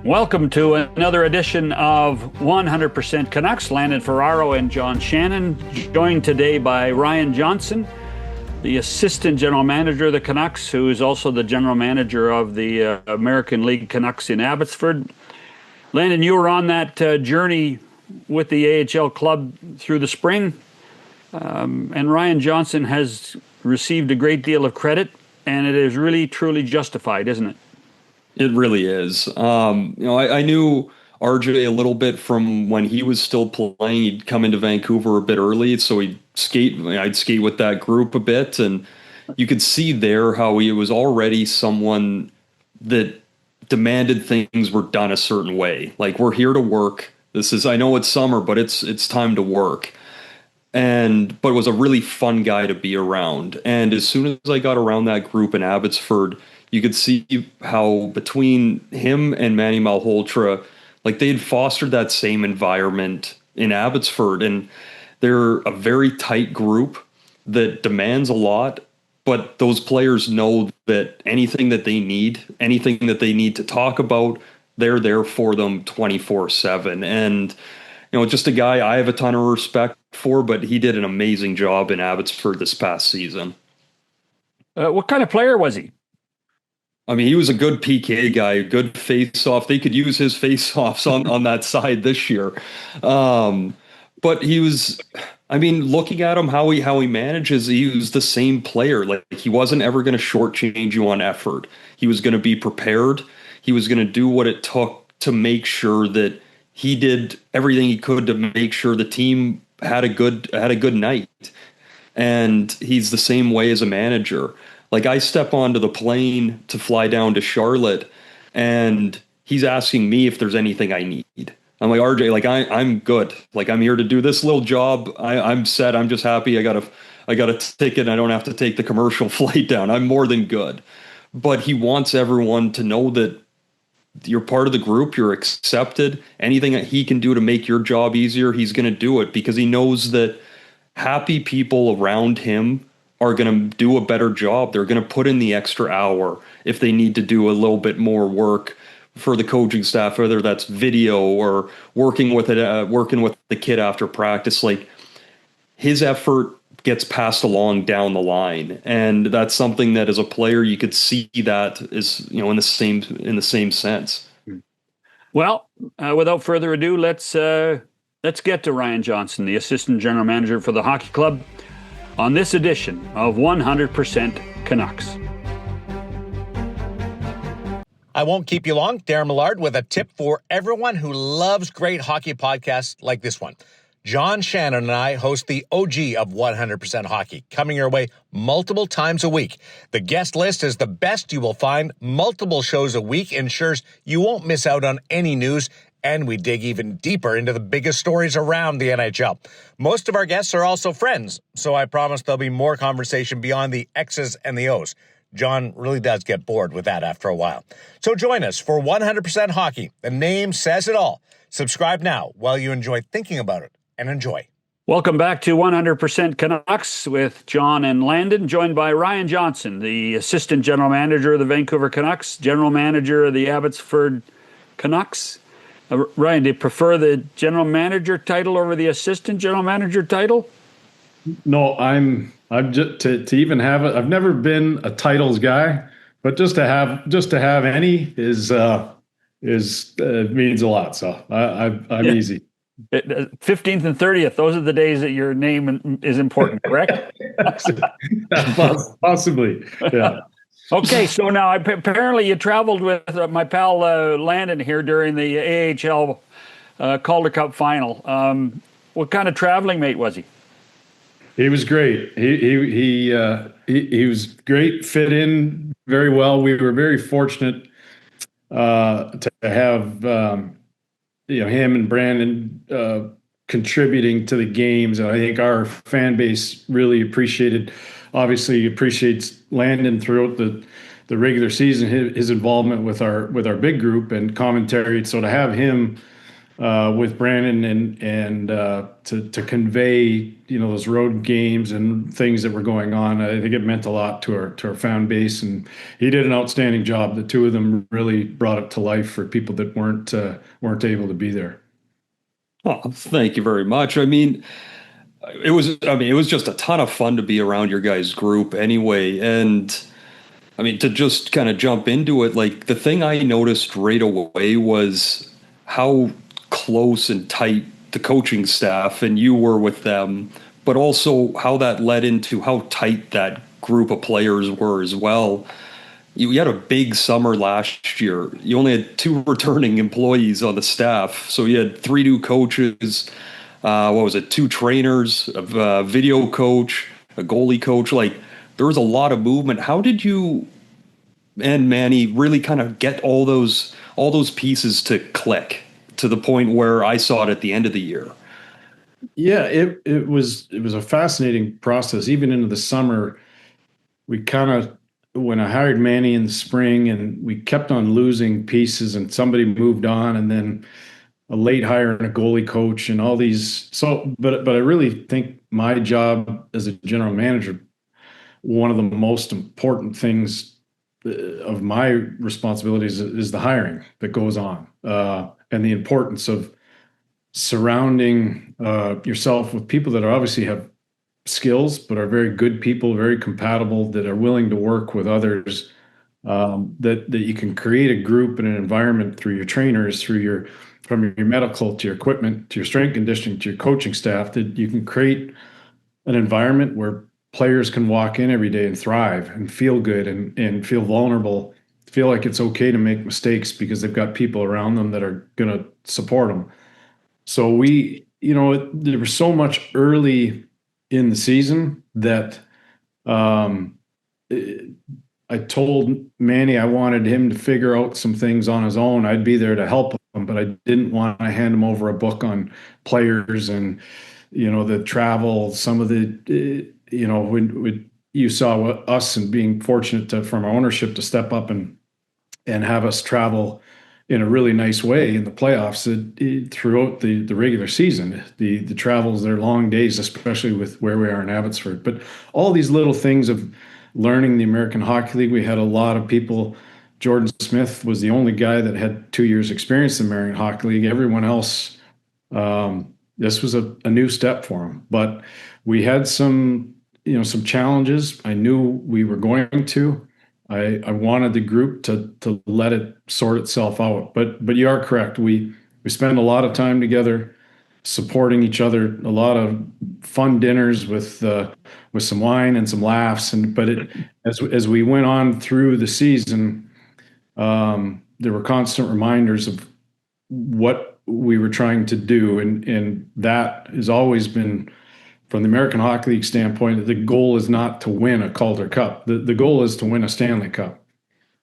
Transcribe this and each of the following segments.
Welcome to another edition of 100% Canucks. Landon Ferraro and John Shannon, joined today by Ryan Johnson, the assistant general manager of the Canucks, who is also the general manager of the American League Canucks in Abbotsford. Landon, you were on that journey with the AHL club through the spring, and Ryan Johnson has received a great deal of credit, and it is really, truly justified, isn't it? It really is. I knew RJ a little bit from when he was still playing. He'd come into Vancouver a bit early, so I'd skate with that group a bit, and you could see there how he was already someone that demanded things were done a certain way. Like, we're here to work. I know it's summer, but it's time to work. But was a really fun guy to be around. And as soon as I got around that group in Abbotsford, you could see how between him and Manny Malhotra, like, they had fostered that same environment in Abbotsford. And they're a very tight group that demands a lot, but those players know that anything that they need to talk about, they're there for them 24/7. And, just a guy I have a ton of respect for, but he did an amazing job in Abbotsford this past season. What kind of player was he? I mean, he was a good PK guy, a good face-off. They could use his face-offs on that side this year. But he was, looking at him, how he manages, he was the same player. Like, he wasn't ever going to shortchange you on effort. He was going to be prepared. He was going to do what it took to make sure that he did everything he could to make sure the team had a good night. And he's the same way as a manager. Like, I step onto the plane to fly down to Charlotte, and he's asking me if there's anything I need. I'm like, RJ, like, I'm good. Like, I'm here to do this little job. I'm set. I'm just happy I got a ticket and I don't have to take the commercial flight down. I'm more than good. But he wants everyone to know that you're part of the group. You're accepted. Anything that he can do to make your job easier, he's going to do it, because he knows that happy people around him are going to do a better job. They're going to put in the extra hour if they need to do a little bit more work for the coaching staff, whether that's video or working with the kid after practice. Like, his effort gets passed along down the line, and that's something that as a player you could see that is in the same sense. Well, without further ado, let's get to Ryan Johnson, the assistant general manager for the hockey club, on this edition of 100% Canucks. I won't keep you long. Darren Millard with a tip for everyone who loves great hockey podcasts like this one. John Shannon and I host the OG of 100% Hockey, coming your way multiple times a week. The guest list is the best you will find. Multiple shows a week ensures you won't miss out on any news, and we dig even deeper into the biggest stories around the NHL. Most of our guests are also friends, so I promise there'll be more conversation beyond the X's and the O's. John really does get bored with that after a while. So join us for 100% Hockey. The name says it all. Subscribe now while you enjoy thinking about it, and enjoy. Welcome back to 100% Canucks with John and Landon, joined by Ryan Johnson, the assistant general manager of the Vancouver Canucks, general manager of the Abbotsford Canucks. Ryan, do you prefer the general manager title over the assistant general manager title? No, I'm just to even have it. I've never been a titles guy, but just to have any is means a lot. So I'm easy. 15th and 30th, those are the days that your name is important, correct? Possibly, yeah. Okay, so now apparently you traveled with my pal Landon here during the AHL Calder Cup final. What kind of traveling mate was he? He was great. He was great. Fit in very well. We were very fortunate to have him and Brandon contributing to the games, and I think our fan base really appreciates Landon throughout the regular season, his involvement with our big group and commentary. So to have him with Brandon and to convey those road games and things that were going on. I think it meant a lot to our fan base, and he did an outstanding job. The two of them really brought it to life for people that weren't able to be there. Oh, thank you very much. I mean, it was just a ton of fun to be around your guys' group anyway. And I mean, to just kind of jump into it, like the thing I noticed right away was how close and tight the coaching staff and you were with them, but also how that led into how tight that group of players were as well. You had a big summer last year. You only had 2 returning employees on the staff. So you had 3 new coaches, 2 trainers, a video coach, a goalie coach. Like, there was a lot of movement. How did you and Manny really kind of get all those pieces to click to the point where I saw it at the end of the year? Yeah, it was a fascinating process. Even into the summer, we kind of, when I hired Manny in the spring, and we kept on losing pieces, and somebody moved on, and then a late hire and a goalie coach and all these. So, but I really think my job as a general manager, one of the most important things of my responsibilities is the hiring that goes on, and the importance of surrounding yourself with people that obviously have skills, but are very good people, very compatible, that are willing to work with others. That you can create a group and an environment through your trainers, from your medical to your equipment to your strength conditioning to your coaching staff, that you can create an environment where players can walk in every day and thrive and feel good and feel vulnerable, feel like it's okay to make mistakes because they've got people around them that are going to support them. So there was so much early in the season that I told Manny I wanted him to figure out some things on his own. I'd be there to help him, but I didn't want to hand him over a book on players and, the travel, some of the, when you saw us and being fortunate from our ownership to step up and have us travel in a really nice way in the playoffs throughout the regular season. The travels, they're long days, especially with where we are in Abbotsford. But all these little things of learning the American Hockey League, we had a lot of people. Jordan Smith was the only guy that had 2 years experience in the American Hockey League. Everyone else, this was a new step for him. But we had some challenges. I knew we were going to. I wanted the group to let it sort itself out. But you are correct. We spend a lot of time together, supporting each other. A lot of fun dinners with some wine and some laughs. As we went on through the season, there were constant reminders of what we were trying to do, and that has always been, from the American Hockey League standpoint, the goal is not to win a Calder Cup. The goal is to win a Stanley Cup.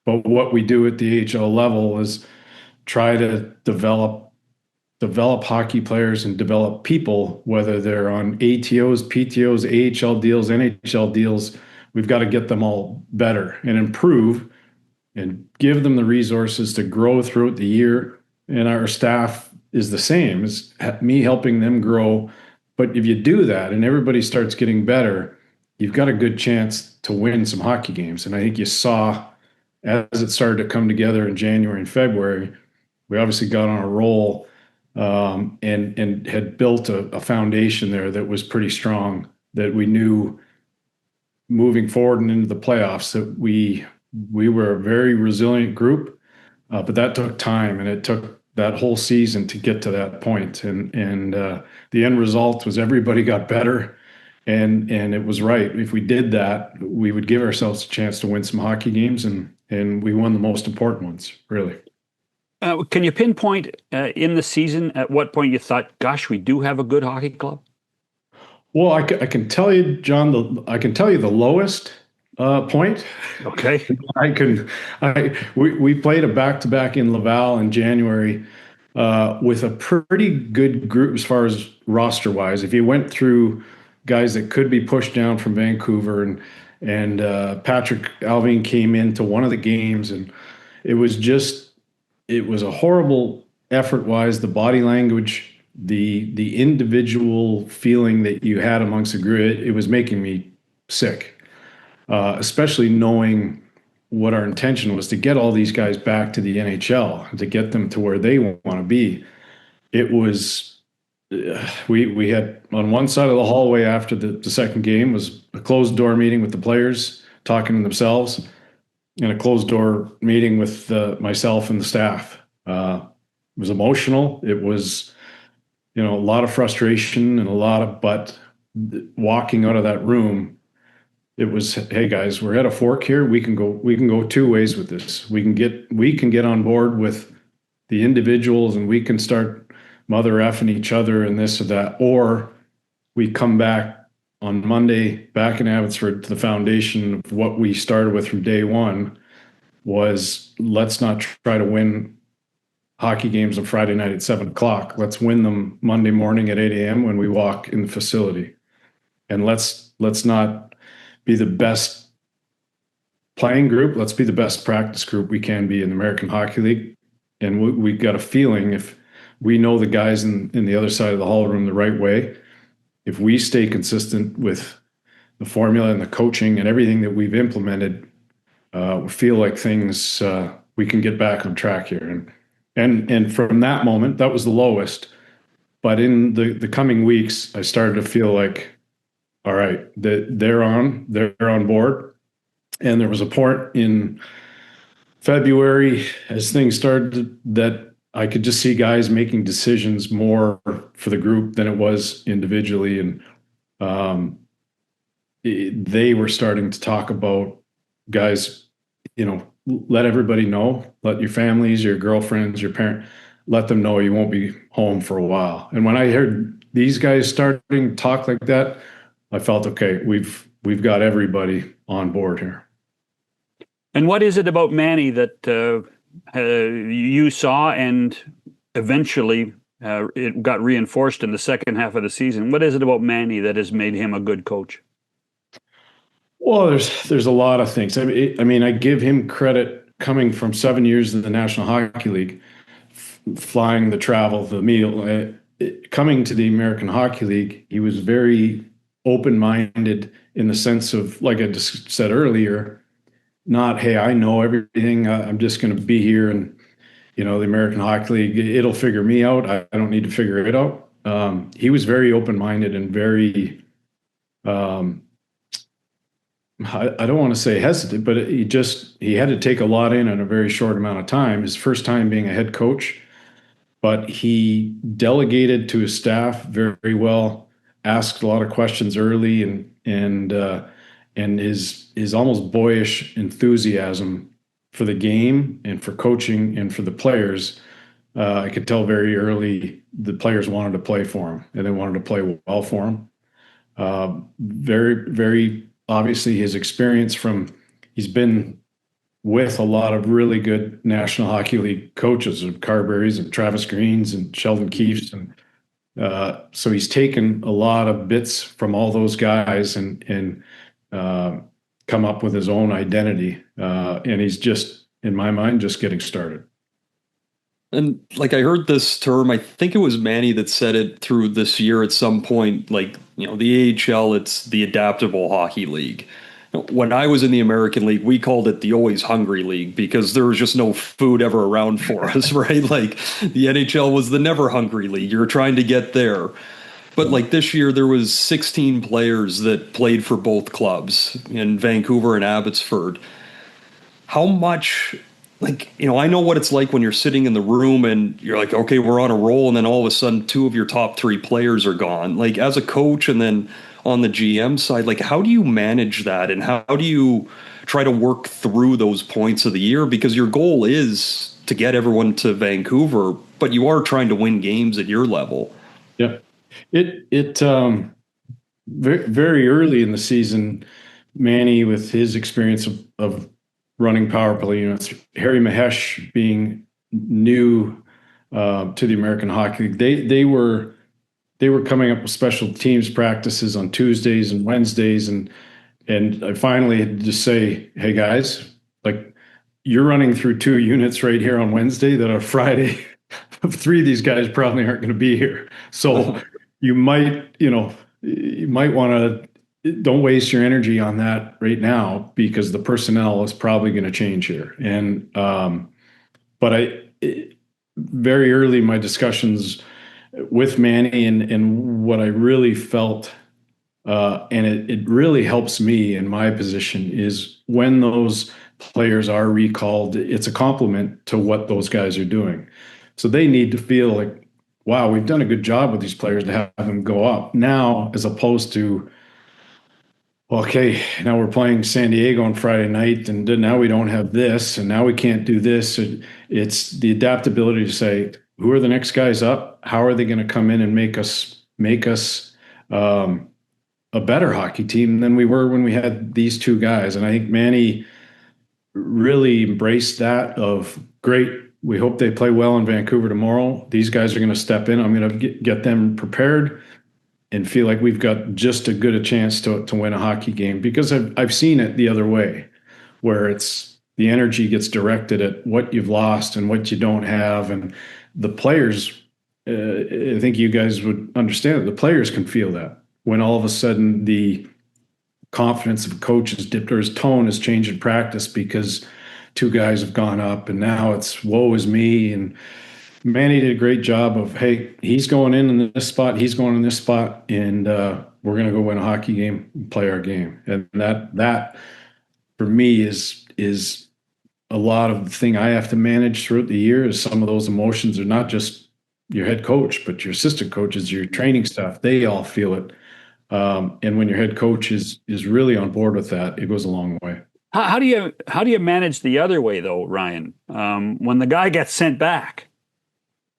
But what we do at the AHL level is try to develop hockey players and develop people, whether they're on ATOs, PTOs, AHL deals, NHL deals. We've got to get them all better and improve and give them the resources to grow throughout the year. And our staff is the same, as me helping them grow. But if you do that and everybody starts getting better, you've got a good chance to win some hockey games. And I think you saw, as it started to come together in January and February, we obviously got on a roll, and had built a foundation there that was pretty strong, that we knew moving forward and into the playoffs that we were a very resilient group. But that took time, and it took that whole season to get to that point. And the end result was everybody got better, and it was right. If we did that, we would give ourselves a chance to win some hockey games, and we won the most important ones, really. Can you pinpoint in the season at what point you thought, gosh, we do have a good hockey club? Well, I can tell you, John, I can tell you the lowest point. Okay. We played a back-to-back in Laval in January with a pretty good group as far as roster-wise. If you went through guys that could be pushed down from Vancouver, and Patrick Alvin came into one of the games, and it was a horrible effort wise, the body language, the individual feeling that you had amongst the group, it was making me sick. Especially knowing what our intention was to get all these guys back to the NHL, to get them to where they want to be. It was we had on one side of the hallway after the second game was a closed door meeting with the players talking to themselves, and a closed door meeting with myself and the staff. It was emotional. It was, a lot of frustration and but walking out of that room, it was, hey guys, we're at a fork here. We can go two ways with this. We can get on board with the individuals, and we can start mother effing each other and this or that, or we come back on Monday back in Abbotsford to the foundation of what we started with from day one was, let's not try to win hockey games on Friday night at 7:00. Let's win them Monday morning at 8 a.m. when we walk in the facility. And let's not be the best playing group. Let's be the best practice group we can be in the American Hockey League. And we got a feeling, if we know the guys in the other side of the hall room the right way, if we stay consistent with the formula and the coaching and everything that we've implemented, we feel like things, we can get back on track here. And from that moment, that was the lowest. But in the coming weeks, I started to feel like, all right, they're on board. And there was a point in February as things started that I could just see guys making decisions more for the group than it was individually. And they were starting to talk about, guys, let everybody know, let your families, your girlfriends, your parents, let them know you won't be home for a while. And when I heard these guys starting to talk like that, I felt, okay, we've got everybody on board here. And what is it about Manny that you saw and eventually it got reinforced in the second half of the season? What is it about Manny that has made him a good coach? Well, there's a lot of things. I mean, I give him credit coming from 7 years in the National Hockey League, flying the travel, the meal, coming to the American Hockey League. He was very open-minded in the sense of, like I just said earlier, not, hey, I know everything. I'm just going to be here, and the American Hockey League, it'll figure me out. I don't need to figure it out. He was very open-minded and very, I don't want to say hesitant, but he had to take a lot in a very short amount of time. His first time being a head coach, but he delegated to his staff very, very well, asked a lot of questions early, and his almost boyish enthusiasm for the game and for coaching and for the players. I could tell very early the players wanted to play for him, and they wanted to play well for him. Very, very obviously his experience he's been with a lot of really good National Hockey League coaches, of Carberry's and Travis Greens and Sheldon Keefe's. And so he's taken a lot of bits from all those guys and come up with his own identity. And he's just, in my mind, just getting started. And like, I heard this term, I think it was Manny that said it through this year at some point, like, the AHL, it's the adaptable hockey league. When I was in the American League, we called it the always hungry league because there was just no food ever around for us, right? Like, the NHL was the never hungry league. You're trying to get there. But like this year, there was 16 players that played for both clubs in Vancouver and Abbotsford. How much, I know what it's like when you're sitting in the room and you're like, okay, we're on a roll. And then all of a sudden, two of your top three players are gone. Like, as a coach and then on the GM side, like, how do you manage that? And how do you try to work through those points of the year? Because your goal is to get everyone to Vancouver, but you are trying to win games at your level. Yeah. Very, very early in the season, Manny, with his experience of running power play units, Harry Mahesh being new to the American Hockey League, they were coming up with special teams practices on Tuesdays and Wednesdays, and I finally had to just say, hey guys, like, you're running through two units right here on Wednesday that are Friday three of these guys probably aren't going to be here. So you might want to don't waste your energy on that right now because the personnel is probably going to change here. And but very early in my discussions with Manny and what I really felt, and it really helps me in my position, is when those players are recalled, it's a compliment to what those guys are doing. So they need to feel like, wow, we've done a good job with these players to have them go up now, as opposed to, okay, now we're playing San Diego on Friday night, and now we don't have this, and now we can't do this. It's the adaptability to say, who are the next guys up? How are they going to come in and make us a better hockey team than we were when we had these two guys? And I think Manny really embraced that of, great, we hope they play well in Vancouver tomorrow. These guys are going to step in. I'm going to get them prepared and feel like we've got just as good a chance to win a hockey game, because I've seen it the other way, where it's the energy gets directed at what you've lost and what you don't have. And the players, I think you guys would understand that the players can feel that when all of a sudden the confidence of a coach has dipped or his tone has changed in practice because two guys have gone up and now it's woe is me. And Manny did a great job of, hey, he's going in this spot, he's going in this spot, and we're going to go win a hockey game and play our game. And that for me is a lot of the thing I have to manage throughout the year. Is some of those emotions are not just your head coach, but your assistant coaches, your training staff, they all feel it. And when your head coach is really on board with that, it goes a long way. How do you manage the other way though, Ryan? When the guy gets sent back,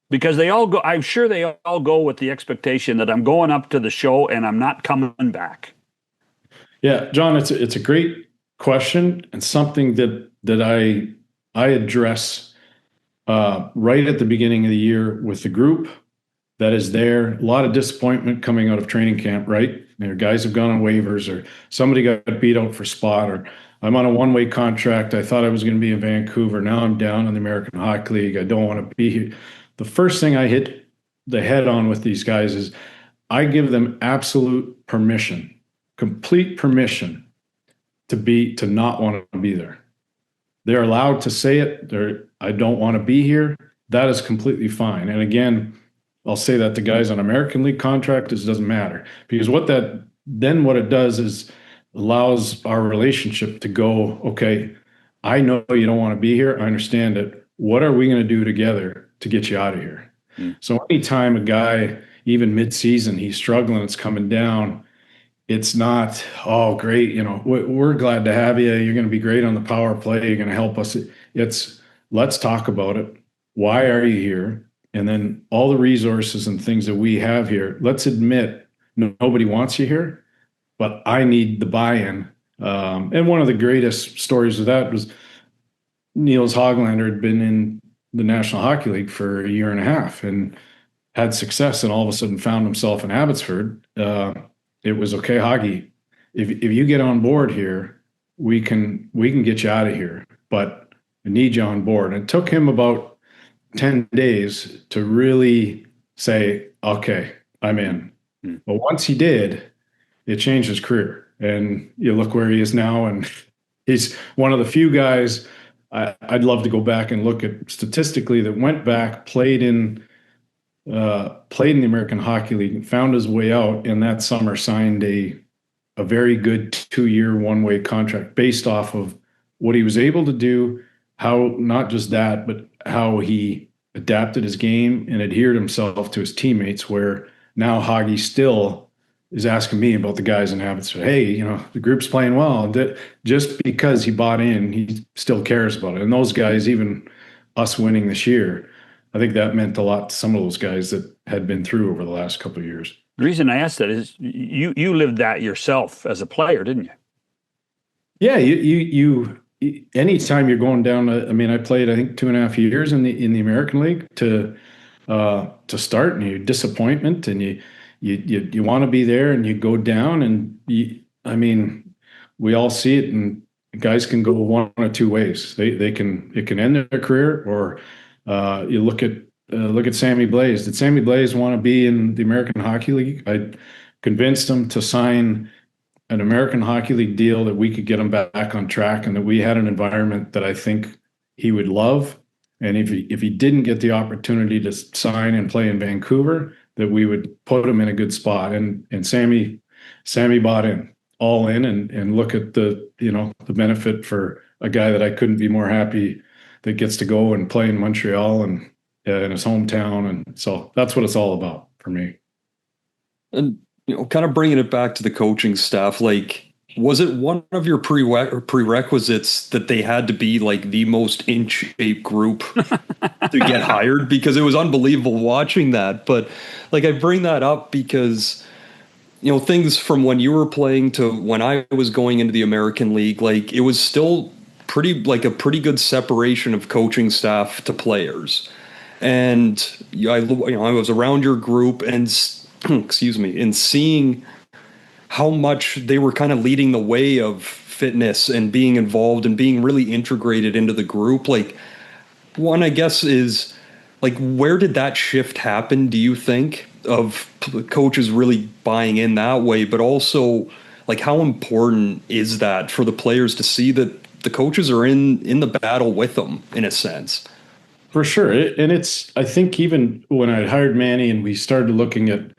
because they all go, I'm sure they all go with the expectation that I'm going up to the show and I'm not coming back. Yeah, John, it's a great question, and something that I address right at the beginning of the year with the group that is there. A lot of disappointment coming out of training camp, right? Guys have gone on waivers, or somebody got beat out for spot, or I'm on a one-way contract. I thought I was going to be in Vancouver. Now I'm down in the American Hockey League. I don't want to be here. The first thing I hit the head on with these guys is I give them absolute permission, complete permission to not want to be there. They're allowed to say it. I don't want to be here. That is completely fine. And again, I'll say that to guys on American League contract, it doesn't matter, because what it does is allows our relationship to go, okay, I know you don't want to be here. I understand it. What are we going to do together to get you out of here? So anytime a guy, even mid-season, he's struggling, it's coming down, it's not, oh, great, we're glad to have you. You're going to be great on the power play. You're going to help us. It's, let's talk about it. Why are you here? And then all the resources and things that we have here, let's admit nobody wants you here, but I need the buy-in. And one of the greatest stories of that was Niels Hoglander had been in the National Hockey League for a year and a half and had success, and all of a sudden found himself in Abbotsford. It was, okay, Hoggy, if you get on board here, we can get you out of here, but I need you on board. And it took him about 10 days to really say, okay, I'm in. But once he did, it changed his career. And you look where he is now, and he's one of the few guys I'd love to go back and look at statistically that went back, played in the American Hockey League, found his way out, and that summer signed a very good 2-year one-way contract based off of what he was able to do, how not just that, but how he adapted his game and adhered himself to his teammates, where now Hoggy still is asking me about the guys in Abbotsford. Hey, the group's playing well. And just because he bought in, he still cares about it. And those guys, even us winning this year, I think that meant a lot to some of those guys that had been through over the last couple of years. The reason I asked that is you lived that yourself as a player, didn't you? Yeah, you anytime you're going down, I played, I think 2.5 years in the American League to start, and you disappointment, and you want to be there, and you go down, and we all see it, and guys can go one of two ways. It can end their career, or you look at look at Sammy Blaze. Did Sammy Blaze want to be in the American Hockey League? I convinced him to sign an American Hockey League deal that we could get him back on track, and that we had an environment that I think he would love. And if he didn't get the opportunity to sign and play in Vancouver, that we would put him in a good spot. And Sammy bought in, all in, and look at the benefit for a guy that I couldn't be more happy that gets to go and play in Montreal and in his hometown. And so that's what it's all about for me. And kind of bringing it back to the coaching staff, like, was it one of your prerequisites that they had to be like the most in shape group to get hired? Because it was unbelievable watching that. But like, I bring that up because, things from when you were playing to when I was going into the American League, like, it was still a pretty good separation of coaching staff to players. And I was around your group and excuse me, and seeing how much they were kind of leading the way of fitness and being involved and being really integrated into the group. Like, one, I guess, is like, where did that shift happen, do you think, of coaches really buying in that way? But also, like, how important is that for the players to see that the coaches are in the battle with them, in a sense? For sure. I think even when I hired Manny and we started looking at,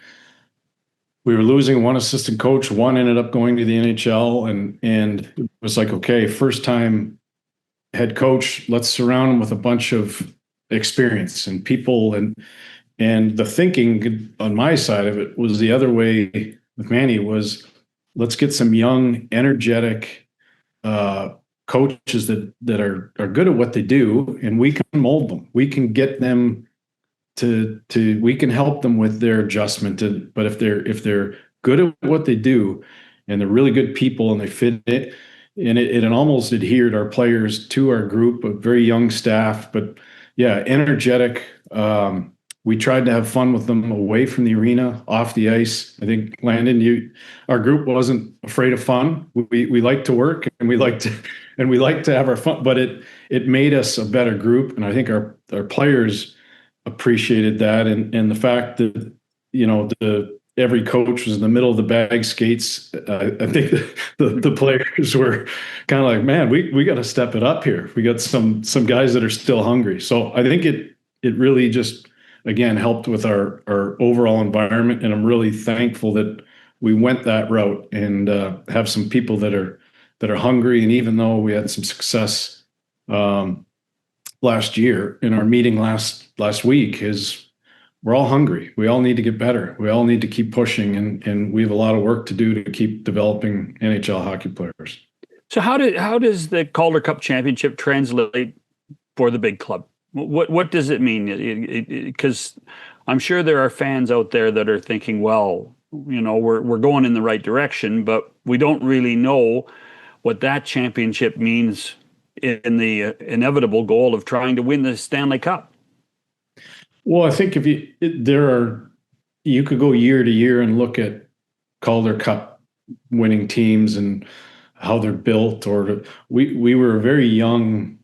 we were losing one assistant coach, one ended up going to the NHL, and it was like, okay, first time head coach, let's surround him with a bunch of experience and people. And the thinking on my side of it was the other way with Manny was, let's get some young, energetic coaches that are good at what they do, and we can mold them. We can get them we can help them with their adjustment. But if they're good at what they do and they're really good people and they fit it, and it almost adhered our players to our group of very young staff, but yeah, energetic. We tried to have fun with them away from the arena, off the ice. I think, Landon, our group wasn't afraid of fun. We like to work, and we like to have our fun, but it made us a better group. And I think our players appreciated that. And the fact that, every coach was in the middle of the bag skates. I think the players were kind of like, man, we got to step it up here. We got some guys that are still hungry. So I think it really just, again, helped with our overall environment. And I'm really thankful that we went that route and have some people that are hungry. And even though we had some success last year, in our meeting last week, is we're all hungry. We all need to get better. We all need to keep pushing, and we have a lot of work to do to keep developing NHL hockey players. So how does the Calder Cup championship translate for the big club? What does it mean? Because I'm sure there are fans out there that are thinking, well, we're going in the right direction, but we don't really know what that championship means in the inevitable goal of trying to win the Stanley Cup. Well, I think you could go year to year and look at Calder Cup winning teams and how they're built. Or we were a very young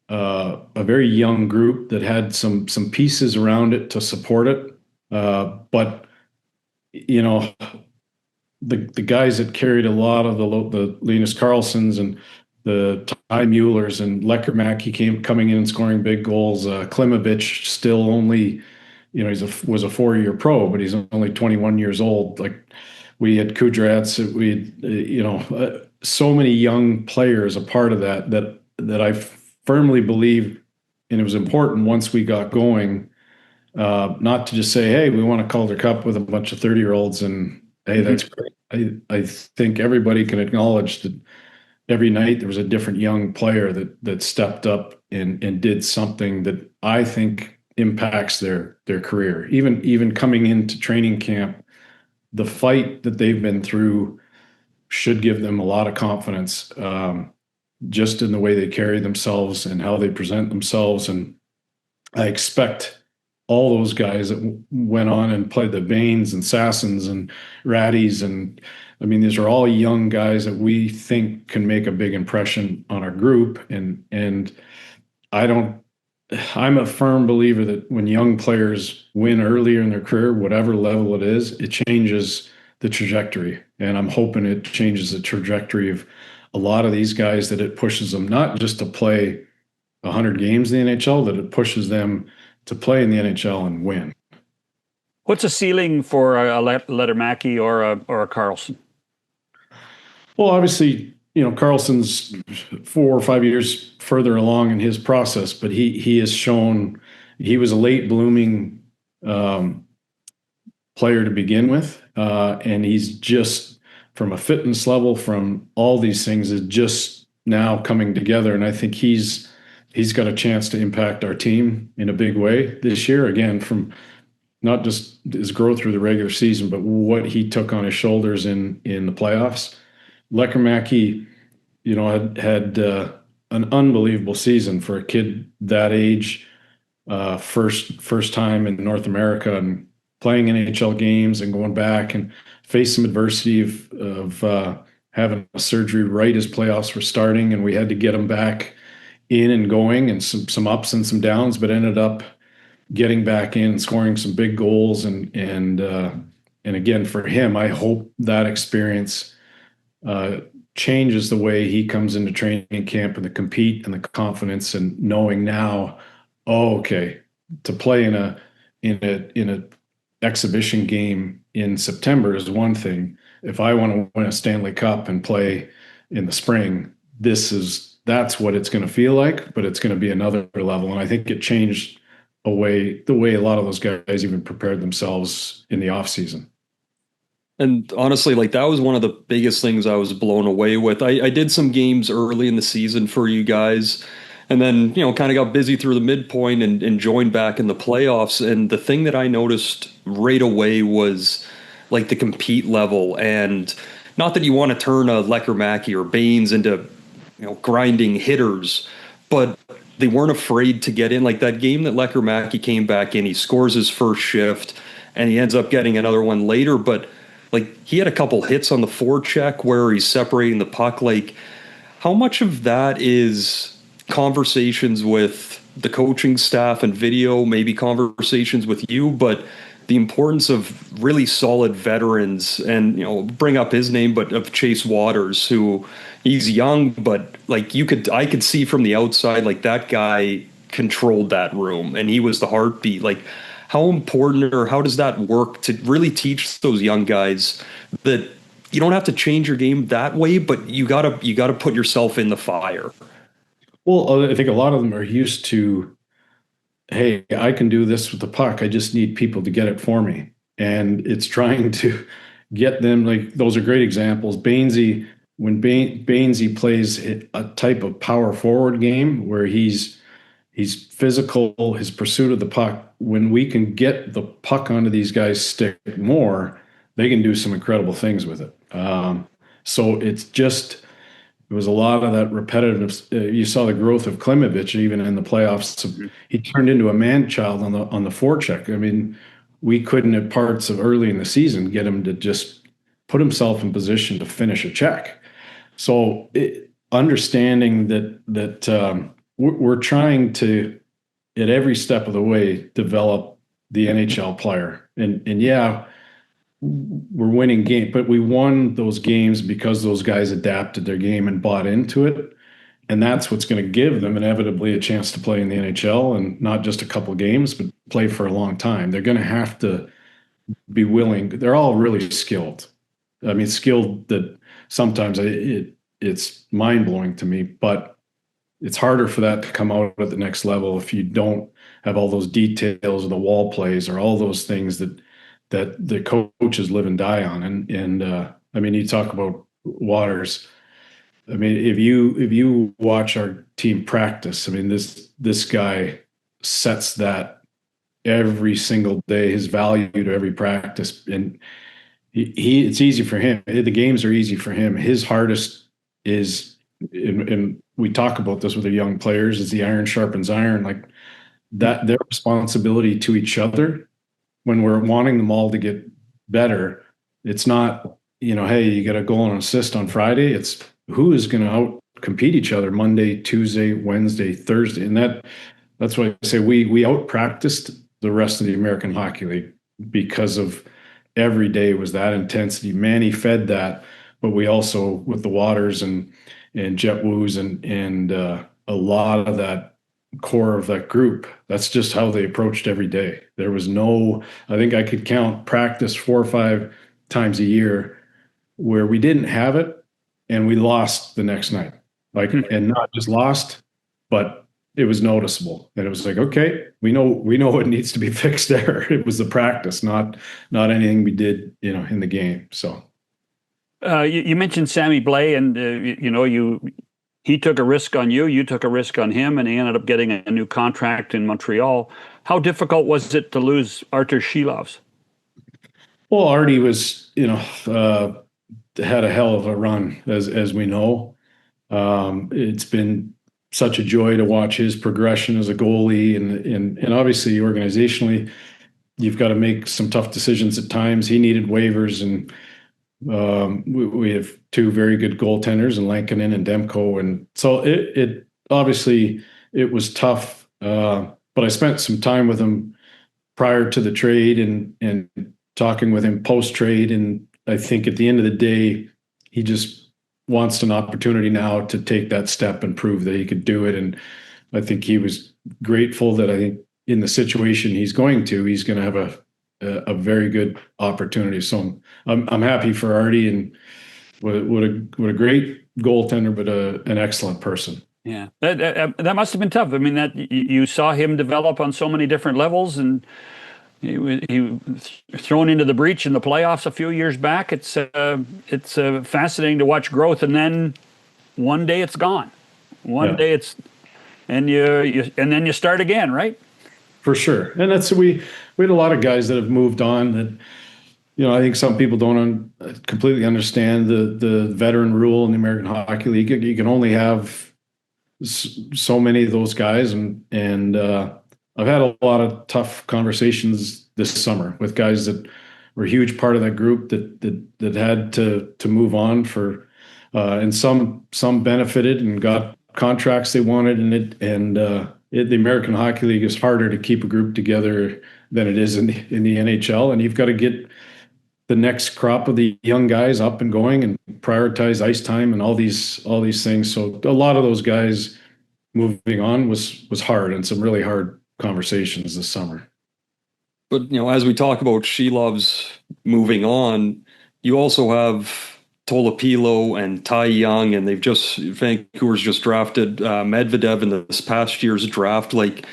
group that had some pieces around it to support it. But the guys that carried a lot of the Linus Karlssons and the Ty Muellers and Leckermack, coming in and scoring big goals. Klimovich still only, was a 4-year pro, but he's only 21 years old. Like, we had Kudrats, we had, so many young players a part of that I firmly believe, and it was important once we got going, not to just say, hey, we want a Calder Cup with a bunch of 30-year-olds, and hey, that's great. I think everybody can acknowledge that every night there was a different young player that stepped up and did something that I think impacts their career. Even coming into training camp, the fight that they've been through should give them a lot of confidence, just in the way they carry themselves and how they present themselves. And I expect all those guys that went on and played the Bains and Sassons and Raddies, and I mean, these are all young guys that we think can make a big impression on our group. And I don't I'm a firm believer that when young players win earlier in their career, whatever level it is, it changes the trajectory. And I'm hoping it changes the trajectory of a lot of these guys, that it pushes them not just to play 100 games in the NHL, that it pushes them to play in the NHL and win. What's a ceiling for a Lettermacki or a Carlson? Well, obviously, Carlson's 4 or 5 years further along in his process, but he has shown he was a late blooming player to begin with, and he's just from a fitness level, from all these things, is just now coming together, and I think he's got a chance to impact our team in a big way this year. Again, from not just his growth through the regular season, but what he took on his shoulders in the playoffs. Letermacki, had an unbelievable season for a kid that age. First time in North America and playing NHL games and going back and face some adversity of having a surgery right as playoffs were starting, and we had to get him back in and going, and some ups and some downs, but ended up getting back in, scoring some big goals, and again, for him, I hope that experience changes the way he comes into training camp and the compete and the confidence, and knowing now, oh, okay, to play in a exhibition game in September is one thing. If I want to win a Stanley Cup and play in the spring, that's what it's going to feel like, but it's going to be another level. And I think it changed the way a lot of those guys even prepared themselves in the off season. And honestly, like, that was one of the biggest things I was blown away with. I did some games early in the season for you guys, and then, kind of got busy through the midpoint and joined back in the playoffs. And the thing that I noticed right away was like the compete level. And not that you want to turn a Letermacki or Baines into, grinding hitters, but they weren't afraid to get in. Like that game that Letermacki came back in, he scores his first shift and he ends up getting another one later. But like, he had a couple hits on the forecheck where he's separating the puck. Like, how much of that is conversations with the coaching staff and video, maybe conversations with you, but the importance of really solid veterans, and, bring up his name, but of Chase Waters, who he's young, but like I could see from the outside, like that guy controlled that room and he was the heartbeat. Like, how important, or how does that work to really teach those young guys that you don't have to change your game that way, but you gotta put yourself in the fire? Well, I think a lot of them are used to, hey, I can do this with the puck. I just need people to get it for me. And it's trying to get them, like, those are great examples. Bainesy, when Bainesy plays a type of power forward game where he's physical, his pursuit of the puck, when we can get the puck onto these guys' stick more, they can do some incredible things with it. So it was a lot of that repetitive. You saw the growth of Klimovich even in the playoffs. He turned into a man-child on the forecheck. I mean, we couldn't at parts of early in the season get him to just put himself in position to finish a check. So understanding that we're trying to, at every step of the way, develop the NHL player. And yeah, we're winning games, but we won those games because those guys adapted their game and bought into it. And that's what's going to give them inevitably a chance to play in the NHL, and not just a couple of games, but play for a long time. They're going to have to be willing. They're all really skilled. I mean, skilled that sometimes it's mind blowing to me, but it's harder for that to come out at the next level if you don't have all those details of the wall plays or all those things that the coaches live and die on. And I mean, you talk about Waters. I mean, if you watch our team practice, I mean, this guy sets that every single day, his value to every practice, and it's easy for him. The games are easy for him. His hardest is, and we talk about this with the young players, is the iron sharpens iron. Like that, their responsibility to each other when we're wanting them all to get better. It's not, hey, you got a goal and assist on Friday. It's who is going to out compete each other Monday, Tuesday, Wednesday, Thursday. And That's why I say we out practiced the rest of the American Hockey League because of every day was that intensity. Manny fed that, but we also with the Waters and Jet Woos and a lot of that core of that group. That's just how they approached every day. There was no, I think I could count practice 4 or 5 times a year where we didn't have it and we lost the next night. Like, and not just lost, but it was noticeable. And it was like, okay, we know what needs to be fixed there. It was the practice, not anything we did, in the game. So you mentioned Sammy Blais, and he took a risk on you. You took a risk on him, and he ended up getting a new contract in Montreal. How difficult was it to lose Artur Shilovs? Well, Artie was, had a hell of a run, as we know. It's been such a joy to watch his progression as a goalie, and obviously organizationally, you've got to make some tough decisions at times. He needed waivers, and we have 2 very good goaltenders in Lankinen and Demko, and so it obviously it was tough. But I spent some time with him prior to the trade and talking with him post trade, and I think at the end of the day, he just wants an opportunity now to take that step and prove that he could do it. And I think he was grateful that I think in the situation he's going to have a very good opportunity. So I'm happy for Artie, and what a great goaltender, but an excellent person. Yeah, that must have been tough. I mean, that you saw him develop on so many different levels, and he was thrown into the breach in the playoffs a few years back. It's fascinating to watch growth, and then one day it's gone. One day it's and then you start again, right? For sure, and that's we had a lot of guys that have moved on that, I think some people don't completely understand the veteran rule in the American Hockey League. You can only have so many of those guys, and I've had a lot of tough conversations this summer with guys that were a huge part of that group that had to move on and some benefited and got contracts they wanted, and the American Hockey League is harder to keep a group together than it is in the NHL, and you've got to get the next crop of the young guys up and going and prioritize ice time and all these things. So a lot of those guys moving on was hard, and some really hard conversations this summer. But as we talk about Shilovs moving on, you also have Tolopilo and Ty Young, and Vancouver's just drafted Medvedev in this past year's draft. Like,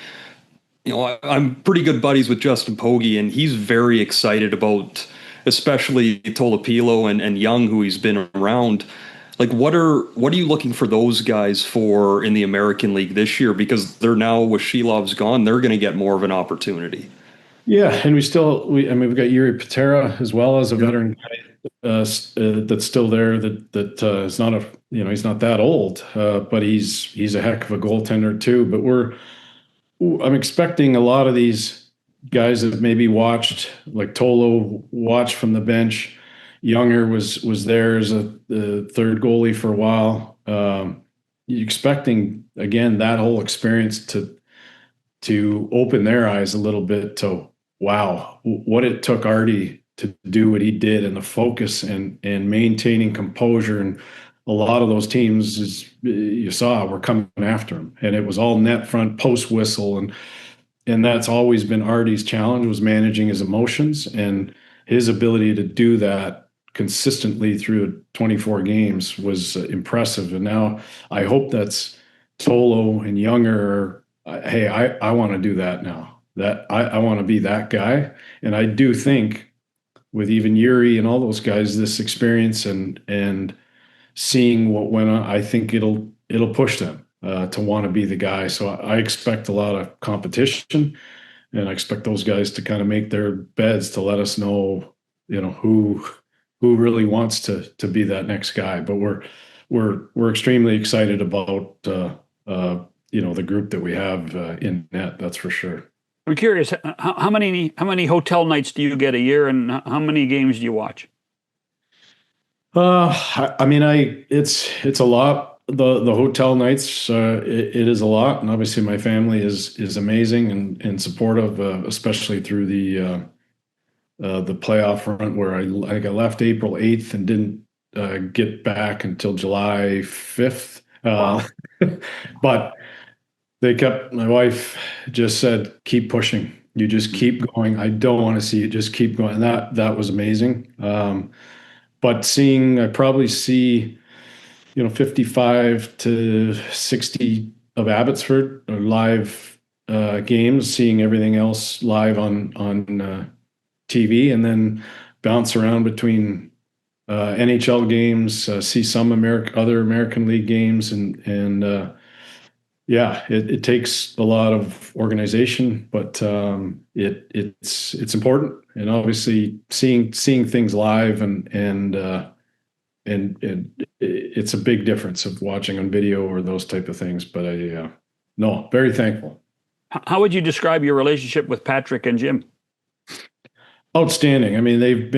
I'm pretty good buddies with Justin Pogge, and he's very excited about especially Tolopilo and Young, who he's been around. Like, what are you looking for those guys for in the American League this year? Because they're now, with Shilovs gone, they're going to get more of an opportunity. Yeah, and we've got Yuri Patera as well as a veteran guy that's still there. That is not he's not that old, but he's a heck of a goaltender too. But I'm expecting a lot of these guys that maybe watched, like Tolo, watched from the bench. Younger was there as the third goalie for a while. You're expecting again that whole experience to open their eyes a little bit to, wow, what it took Artie to do what he did, and the focus and maintaining composure. And a lot of those teams, as you saw, were coming after him, and it was all net front, post whistle, and that's always been Artie's challenge, was managing his emotions, and his ability to do that consistently through 24 games was impressive. And now I hope that's Tolo and Younger. Hey, I want to do that now. That I want to be that guy. And I do think with even Yuri and all those guys, this experience and seeing what went on, I think it'll push them to want to be the guy. So I expect a lot of competition, and I expect those guys to kind of make their beds to let us know, who really wants to be that next guy. But we're extremely excited about the group that we have in net. That's for sure. I'm curious, how many hotel nights do you get a year, and how many games do you watch? It's a lot. the hotel nights, it is a lot, and obviously my family is amazing and supportive, especially through the playoff run where I left April 8th and didn't get back until July 5th. But my wife just said, keep pushing. You just keep going. I don't want to see it. Just keep going. And that was amazing. But I probably see, 55 to 60 of Abbotsford or live games, seeing everything else live on TV, and then bounce around between NHL games, see some other American League games, and yeah, it takes a lot of organization, but it's important, and obviously seeing things live and it's a big difference of watching on video or those type of things. But no, very thankful. How would you describe your relationship with Patrick and Jim? Outstanding. I mean, they've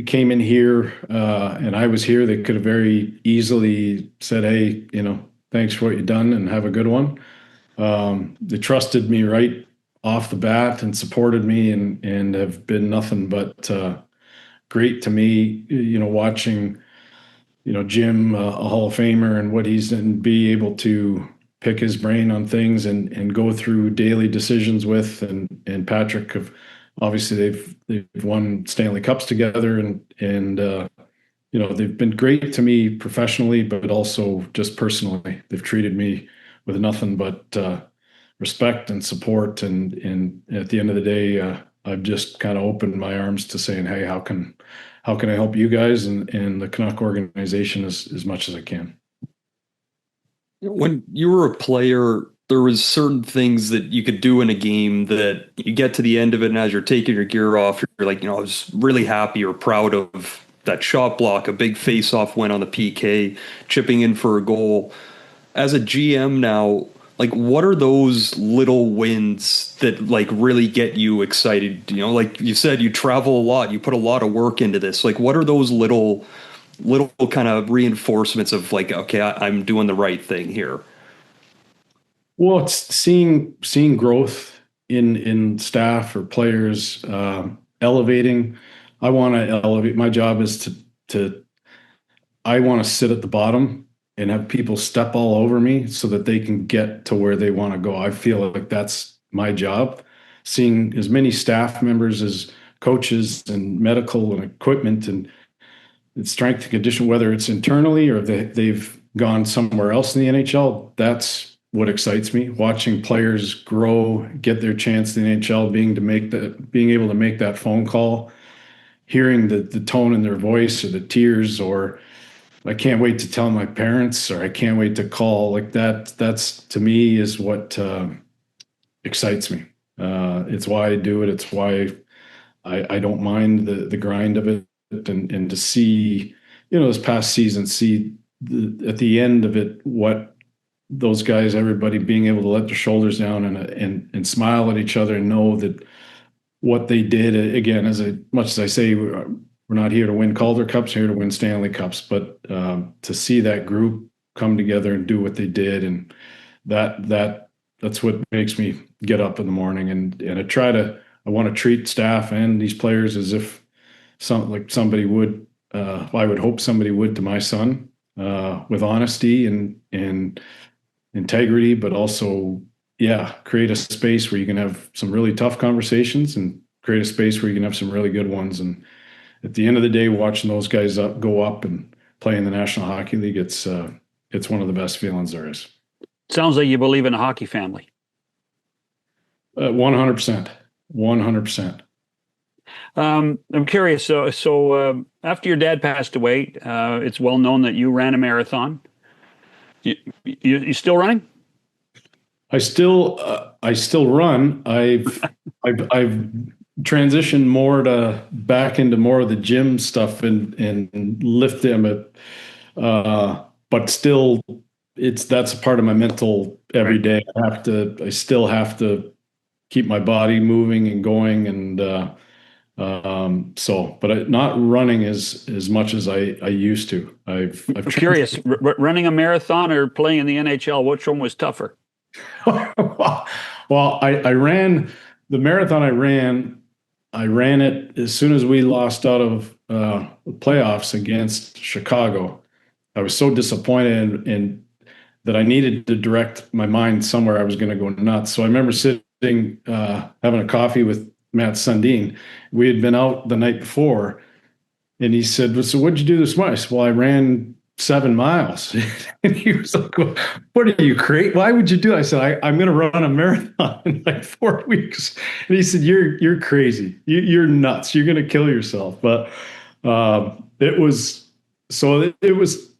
came in here, and I was here. They could have very easily said, "Hey, thanks for what you've done and have a good one." They trusted me right off the bat and supported me, and have been nothing but great to me. Watching Jim, a Hall of Famer, and what he's done, be able to pick his brain on things and go through daily decisions with, and Patrick have obviously they've won Stanley Cups together, and they've been great to me professionally, but also just personally. They've treated me with nothing but respect and support, and at the end of the day, I've just kind of opened my arms to saying, hey, how can I help you guys and the Canuck organization as much as I can. When you were a player, there was certain things that you could do in a game that you get to the end of it, and as you're taking your gear off, you're like, I was really happy or proud of that shot block, a big face-off win on the PK, chipping in for a goal. As a GM now, what are those little wins that really get you excited? Like you said, you travel a lot, you put a lot of work into this. What are those little kind of reinforcements of okay, I'm doing the right thing here? Well, it's seeing growth in staff or players, elevating. I want to elevate. My job is I want to sit at the bottom and have people step all over me so that they can get to where they want to go. I feel like that's my job. Seeing as many staff members as coaches and medical and equipment and strength and condition, whether it's internally or they've gone somewhere else in the NHL, that's what excites me. Watching players grow, get their chance in the NHL, being able to make that phone call, hearing the tone in their voice or the tears, or I can't wait to tell my parents, or I can't wait to call, that's to me is what excites me. It's why I do it. It's why I don't mind the grind of it, and to see, this past season, at the end of it, what those guys, everybody being able to let their shoulders down and smile at each other and know that what they did, again, much as I say, we're not here to win Calder Cups, here to win Stanley Cups, but to see that group come together and do what they did, and that's what makes me get up in the morning, and I want to treat staff and these players as if somebody would, I would hope somebody would to my son, with honesty and integrity, but also, create a space where you can have some really tough conversations and create a space where you can have some really good ones. And at the end of the day, watching those guys go up and play in the National Hockey League, it's one of the best feelings there is. Sounds like you believe in a hockey family. 100%. 100%. I'm curious. So after your dad passed away, it's well known that you ran a marathon. You still running? I still run. I've transitioned back into more of the gym stuff and lifting, but still, that's a part of my mental every day. I still have to keep my body moving and going, and But not running as much as I used to. I've I'm curious, running a marathon or playing in the NHL, which one was tougher? Well, I ran the marathon. I ran it as soon as we lost out of the playoffs against Chicago. I was so disappointed in that I needed to direct my mind somewhere. I was going to go nuts. So I remember sitting, having a coffee with Matt Sundin. We had been out the night before, and he said, "Well, so what'd you do this morning?" I said, "Well, I ran 7 miles." And he was like, "What are you crazy? Why would you do it?" I said, I'm going to run a marathon in like 4 weeks. And he said, "You're crazy. You're nuts. You're going to kill yourself." But it was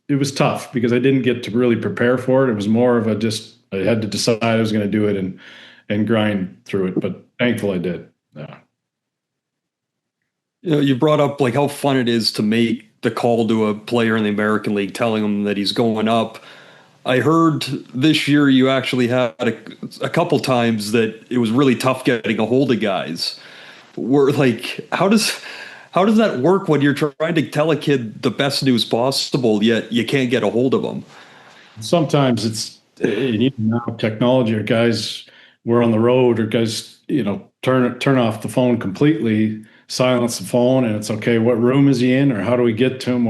it was tough because I didn't get to really prepare for it. It was more of I had to decide I was going to do it and grind through it. But thankful I did. Yeah. You brought up like how fun it is to make the call to a player in the American League, telling him that he's going up. I heard this year you actually had a couple times that it was really tough getting a hold of guys. Were like, how does that work when you're trying to tell a kid the best news possible, yet you can't get a hold of them? Sometimes even now technology, or guys we're on the road, or guys turn off the phone completely, silence the phone, and it's okay. What room is he in, or how do we get to him?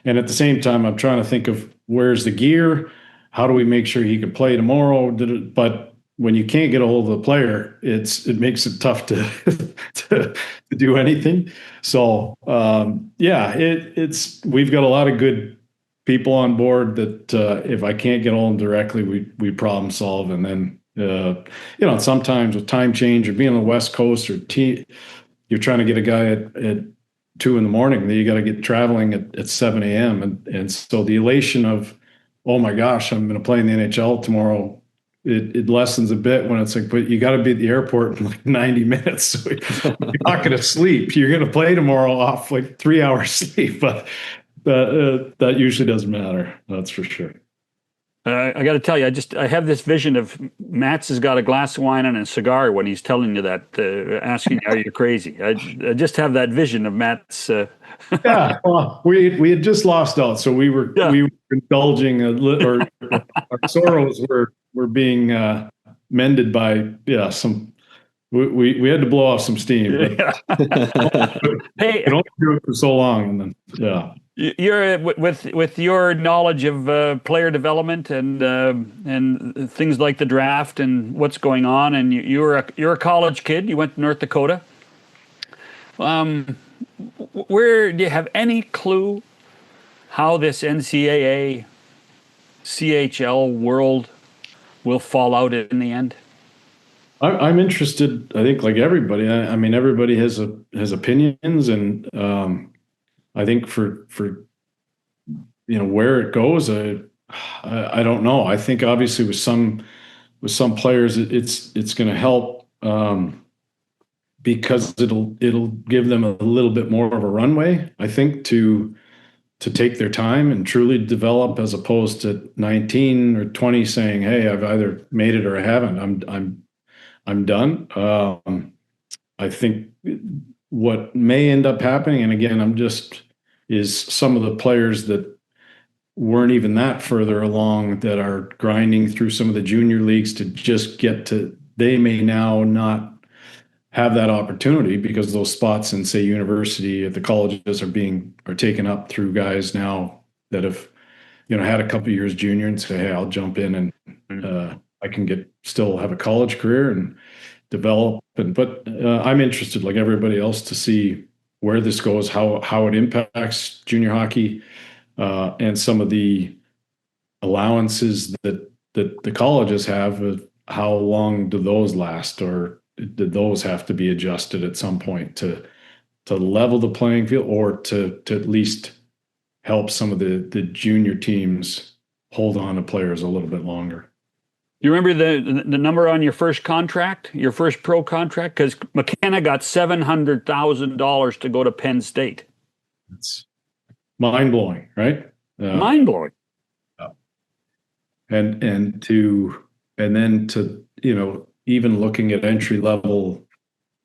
And at the same time, I'm trying to think of where's the gear, how do we make sure he can play tomorrow? But when you can't get a hold of the player, it makes it tough to to do anything. So we've got a lot of good people on board that if I can't get on directly, we problem solve. And then sometimes with time change or being on the West Coast, or you're trying to get a guy at 2 a.m, then you got to get traveling at 7 a.m. And so the elation of, oh my gosh, I'm going to play in the NHL tomorrow, it lessens a bit when it's like, but you got to be at the airport in like 90 minutes. So you're not going to sleep. You're going to play tomorrow off like 3 hours sleep, but that usually doesn't matter. That's for sure. I got to tell you, I have this vision of Matt's has got a glass of wine and a cigar when he's telling you that, asking, "Are you crazy?" I just have that vision of Matt's. Yeah, well, we had just lost out, so we were indulging or our sorrows were being mended by some. We had to blow off some steam, but Hey, can only do it for so long, and then you're with your knowledge of player development and things like the draft and what's going on, and you're a college kid. You went to North Dakota. Where do you have any clue how this NCAA CHL world will fall out in the end? I'm interested. I think like everybody. I mean, everybody has opinions, and I think for where it goes, I don't know. I think obviously with some players, it's going to help because it'll give them a little bit more of a runway, I think, to take their time and truly develop, as opposed to 19 or 20 saying, "Hey, I've either made it or I haven't. I'm done." I think what may end up happening, and again, is some of the players that weren't even that further along that are grinding through some of the junior leagues to just get to, they may now not have that opportunity because those spots in, say, university at the colleges are taken up through guys now that have had a couple of years junior and say, "Hey, I'll jump in and I can still have a college career and develop." But I'm interested, like everybody else, to see where this goes, how it impacts junior hockey, and some of the allowances that the colleges have. How long do those last, or did those have to be adjusted at some point to level the playing field, or to at least help some of the junior teams hold on to players a little bit longer? You remember the number on your first contract, your first pro contract? Because McKenna got $700,000 to go to Penn State. It's mind-blowing, right? Mind-blowing. And then to even looking at entry level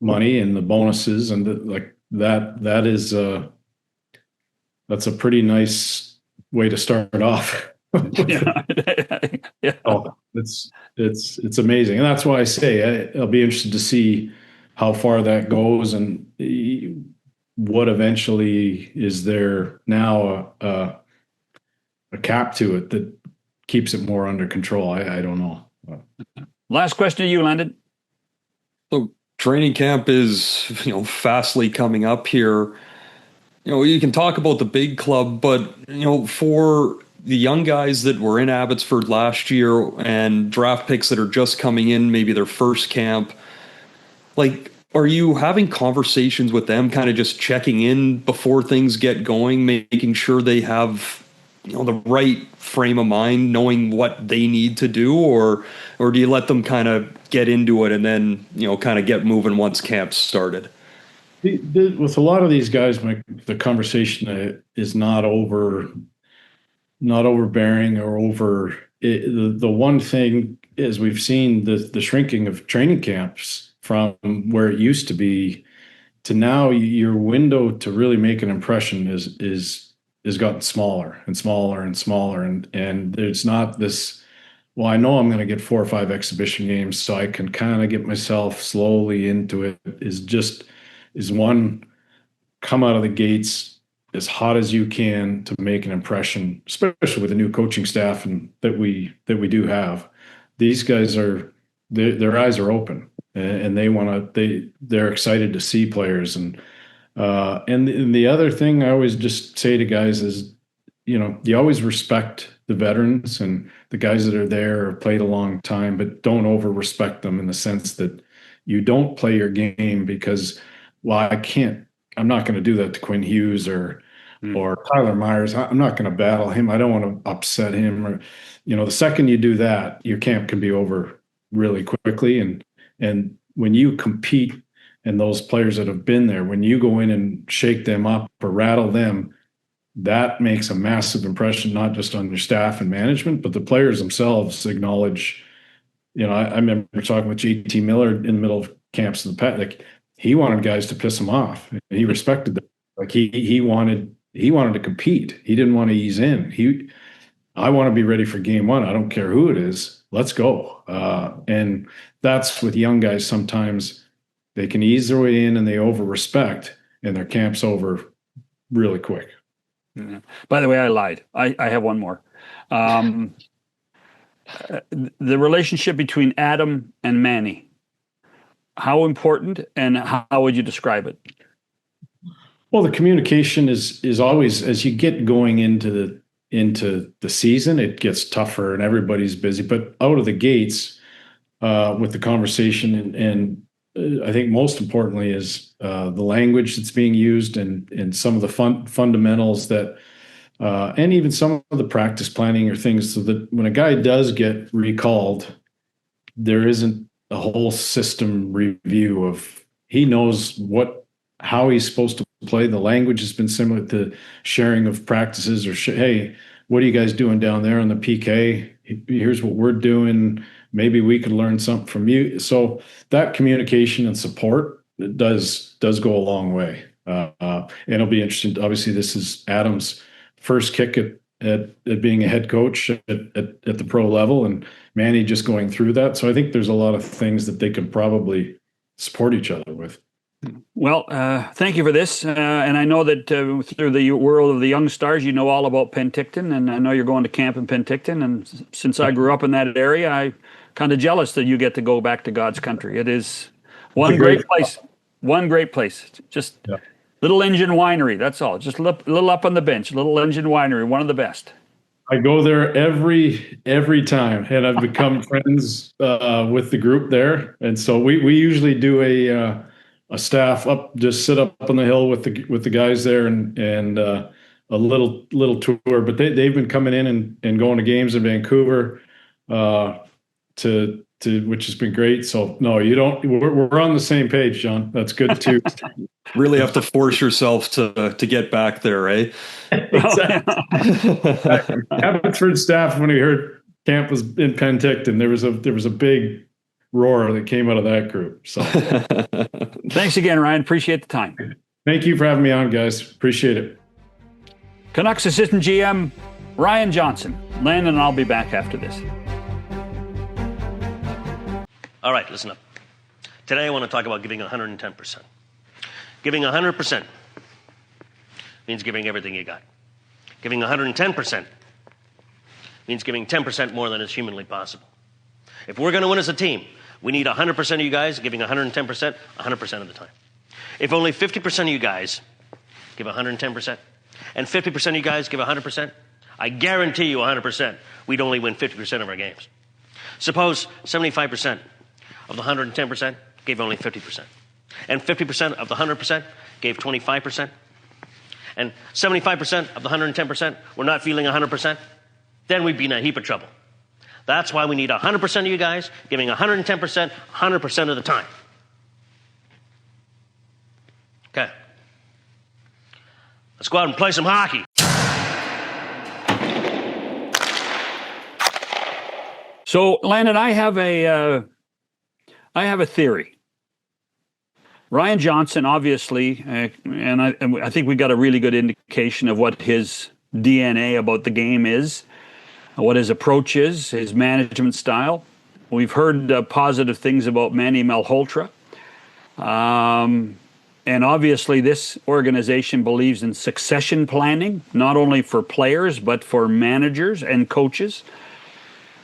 money and the bonuses and that is that's a pretty nice way to start off. Yeah. Yeah. Oh, it's amazing, and that's why I say I'll be interested to see how far that goes and what eventually is there now a cap to it that keeps it more under control. I don't know. Last question to you, Landon. So training camp is, fastly coming up here. You can talk about the big club, but, for the young guys that were in Abbotsford last year and draft picks that are just coming in, maybe their first camp, are you having conversations with them, kind of just checking in before things get going, making sure they have, the right frame of mind, knowing what they need to do, or do you let them kind of get into it and then, kind of get moving once camp's started? With a lot of these guys, the conversation is not overbearing or over. The one thing is we've seen the shrinking of training camps from where it used to be to now. Your window to really make an impression is gotten smaller and smaller and smaller, and there's not this. Well, I know I'm going to get 4 or 5 exhibition games, so I can kind of get myself slowly into it. Is one, come out of the gates as hot as you can to make an impression, especially with the new coaching staff and that we do have. These guys their eyes are open and they're excited to see players and the other thing I always just say to guys is, you always respect the veterans and the guys that are there or played a long time, but don't over respect them in the sense that you don't play your game because, well, I'm not going to do that to Quinn Hughes or Tyler Myers. I'm not going to battle him. I don't want to upset him. Or, the second you do that, your camp can be over really quickly. And when you compete and those players that have been there, when you go in and shake them up or rattle them, that makes a massive impression, not just on your staff and management, but the players themselves acknowledge. I remember talking with JT Miller in the middle of camps in the past. He wanted guys to piss him off. He respected them. He wanted to compete. He didn't want to ease in. I want to be ready for game one. I don't care who it is. Let's go. And that's with young guys. Sometimes they can ease their way in and they over respect and their camp's over really quick. Yeah. By the way, I lied. I have one more. The relationship between Adam and Manny, how important and how would you describe it? Well, the communication is always, as you get going into the season, it gets tougher and everybody's busy. But out of the gates, with the conversation and I think most importantly is the language that's being used and some of the fundamentals that and even some of the practice planning or things so that when a guy does get recalled, there isn't a whole system review of he knows how he's supposed to play. The language has been similar to sharing of practices or hey, what are you guys doing down there on the PK? Here's what we're doing. Maybe we could learn something from you. So that communication and support does go a long way. And it'll be interesting. Obviously, this is Adam's first kick at being a head coach at the pro level, and Manny just going through that. So I think there's a lot of things that they could probably support each other with. Well, thank you for this. And I know that through the world of the young stars, you know all about Penticton, and I know you're going to camp in Penticton. And since I grew up in that area, I'm kind of jealous that you get to go back to God's country. It is one great place. One great place. Just Little Engine Winery. That's all. Just a little up on the bench. Little Engine Winery, one of the best. I go there every time, and I've become friends with the group there. And so we usually do a staff just sit up on the hill with the guys there and a little tour. But they've been coming in and going to games in Vancouver to which has been great. So no, you don't. We're on the same page, John. That's good too. Really have to force yourself to get back there, eh? Exactly. Abbotsford staff, when we heard camp was in Penticton, there was a big roar that came out of that group. So Thanks again, Ryan. Appreciate the time. thank you for having me on, guys. Appreciate it. Canucks assistant GM Ryan Johnson. Landon and I'll be back after this. All right, listen up. Today I want to talk about giving 110%. Giving 100% means giving everything you got. Giving 110% means giving 10% more than is humanly possible. If we're going to win as a team, we need 100% of you guys giving 110% 100% of the time. If only 50% of you guys give 110% and 50% of you guys give 100%, I guarantee you 100%, we'd only win 50% of our games. Suppose 75% of the 110% gave only 50%, and 50% of the 100% gave 25%, and 75% of the 110% were not feeling 100%, then we'd be in a heap of trouble. That's why we need 100% of you guys giving 110% 100% of the time. Okay. Let's go out and play some hockey. So, Landon, I have a theory. Ryan Johnson, obviously, and I think we got a really good indication of what his DNA about the game is, what his approach is, his management style. We've heard positive things about Manny Malhotra. And obviously this organization believes in succession planning, not only for players, but for managers and coaches.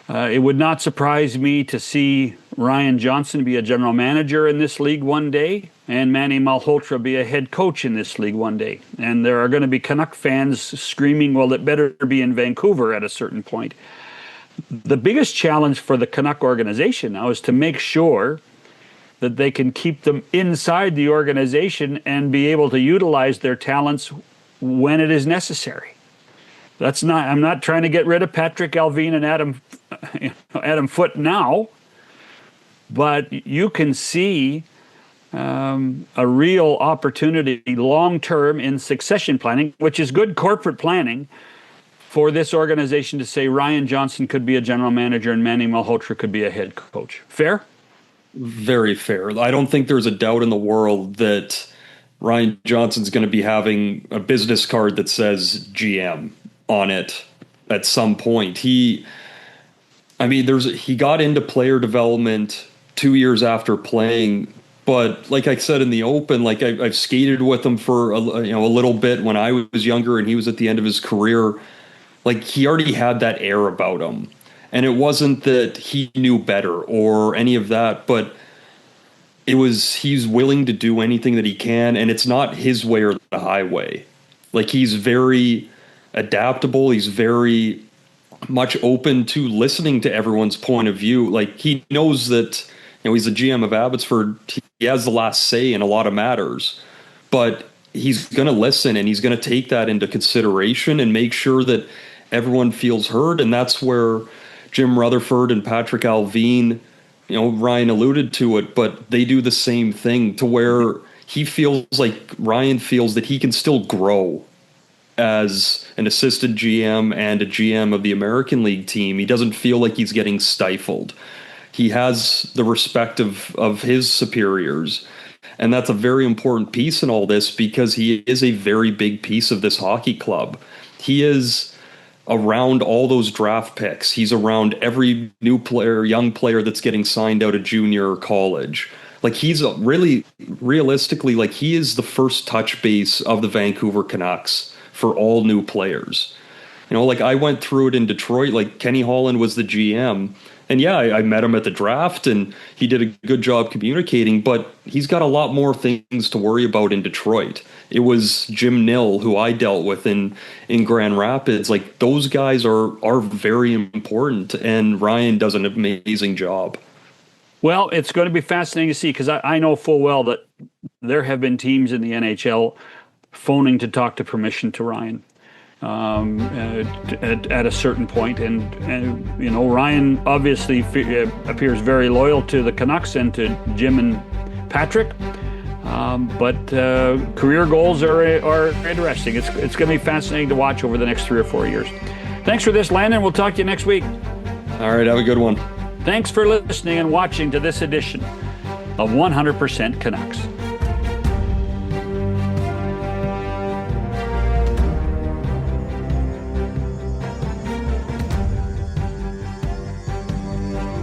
It would not surprise me to see Ryan Johnson be a general manager in this league one day and Manny Malhotra be a head coach in this league one day. And there are going to be Canuck fans screaming, well, it better be in Vancouver at a certain point. The biggest challenge for the Canuck organization now is to make sure that they can keep them inside the organization and be able to utilize their talents when it is necessary. I'm not trying to get rid of Patrick Allvin and Adam Foote now, but you can see a real opportunity long-term in succession planning, which is good corporate planning for this organization to say Ryan Johnson could be a general manager and Manny Malhotra could be a head coach. Fair? Very fair. I don't think there's a doubt in the world that Ryan Johnson's going to be having a business card that says GM on it at some point. He got into player development 2 years after playing, but like I said in the open, like I've skated with him for a little bit when I was younger and he was at the end of his career. Like he already had that air about him. And it wasn't that he knew better or any of that, but he's willing to do anything that he can, and it's not his way or the highway. Like he's very adaptable. He's very much open to listening to everyone's point of view. Like he knows that, he's the GM of Abbotsford. He has the last say in a lot of matters, but he's going to listen and he's going to take that into consideration and make sure that everyone feels heard. And that's where Jim Rutherford and Patrick Allvin, Ryan alluded to it, but they do the same thing to where Ryan feels that he can still grow as an assistant GM and a GM of the American League team. He doesn't feel like he's getting stifled. He has the respect of his superiors. And that's a very important piece in all this because he is a very big piece of this hockey club. He is around all those draft picks. He's around every new player, young player that's getting signed out of junior or college. Like he's really, realistically, like he is the first touch base of the Vancouver Canucks for all new players. Like I went through it in Detroit, like Kenny Holland was the GM. And yeah, I met him at the draft and he did a good job communicating, but he's got a lot more things to worry about in Detroit. It was Jim Nill, who I dealt with in Grand Rapids. Like those guys are very important, and Ryan does an amazing job. Well, it's going to be fascinating to see because I know full well that there have been teams in the NHL phoning to talk to permission to Ryan at a certain point. And Ryan obviously appears very loyal to the Canucks and to Jim and Patrick. But career goals are interesting. It's going to be fascinating to watch over the next 3 or 4 years. Thanks for this, Landon. We'll talk to you next week. All right. Have a good one. Thanks for listening and watching to this edition of 100% Canucks.